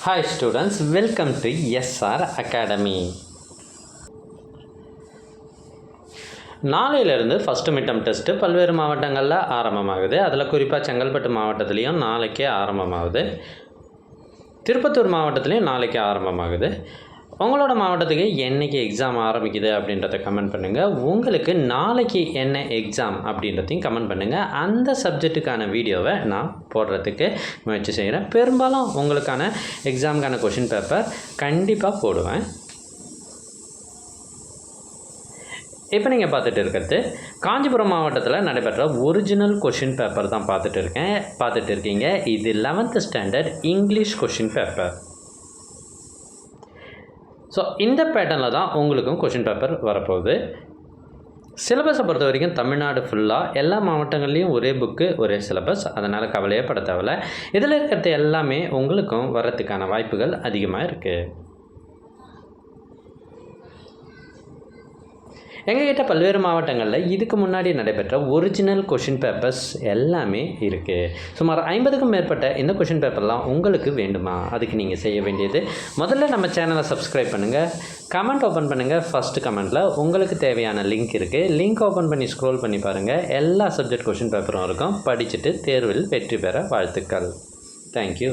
Hi students, welcome to SR Academy. நாளையிலிருந்து first midterm test பல்வேறு மாவட்டங்களில் ஆரம்பமாகுது. அதில் குறிப்பாக செங்கல்பட்டு மாவட்டத்துலேயும் நாளைக்கே ஆரம்பமாகுது. திருப்பத்தூர் மாவட்டத்துலேயும் நாளைக்கு ஆரம்பமாகுது. உங்களோட மாவட்டத்துக்கு என்றைக்கு எக்ஸாம் ஆரம்பிக்குது அப்படின்றத கமெண்ட் பண்ணுங்கள். உங்களுக்கு நாளைக்கு என்ன எக்ஸாம் அப்படின்றதையும் கமெண்ட் பண்ணுங்கள். அந்த சப்ஜெக்ட்டுக்கான வீடியோவை நான் போடுறதுக்கு முயற்சி செய்கிறேன். பெரும்பாலும் உங்களுக்கான எக்ஸாமுக்கான கொஷின் பேப்பர் கண்டிப்பாக போடுவேன். இப்போ நீங்கள் பார்த்துட்டு இருக்கிறது காஞ்சிபுரம் மாவட்டத்தில் நடைபெற்ற ஒரிஜினல் கொஷின் பேப்பர் தான் பார்த்துட்டு இருக்கீங்க. இது 11th standard English question paper. So இந்த பேட்டர்னில் தான் உங்களுக்கும் கொஷின் பேப்பர் வரப்போகுது. சிலபஸை பொறுத்த வரைக்கும் தமிழ்நாடு ஃபுல்லாக எல்லா மாவட்டங்கள்லேயும் ஒரே புக்கு ஒரே சிலபஸ், அதனால் கவலையே பட தேவையில்ல. இதில் இருக்கிறது எல்லாமே உங்களுக்கும் வர்றதுக்கான வாய்ப்புகள் அதிகமாக இருக்குது. எங்ககிட்ட பல்வேறு மாவட்டங்களில் இதுக்கு முன்னாடி நடைபெற்ற ஒரிஜினல் கொஷின் பேப்பர்ஸ் எல்லாமே இருக்குது. சுமார் 50க்கும் மேற்பட்ட இந்த கொஷின் பேப்பர்லாம் உங்களுக்கு வேண்டுமா? அதுக்கு நீங்கள் செய்ய வேண்டியது, முதல்ல நம்ம சேனலை சப்ஸ்கிரைப் பண்ணுங்கள், கமெண்ட் ஓப்பன் பண்ணுங்கள். ஃபஸ்ட்டு கமெண்ட்டில் உங்களுக்கு தேவையான லிங்க் இருக்குது. லிங்க் ஓப்பன் பண்ணி ஸ்க்ரோல் பண்ணி பாருங்கள். எல்லா சப்ஜெக்ட் கொஷின் பேப்பரும் இருக்கும். படிச்சுட்டு தேர்வில் வெற்றி பெற வாழ்த்துக்கள். தேங்க்யூ.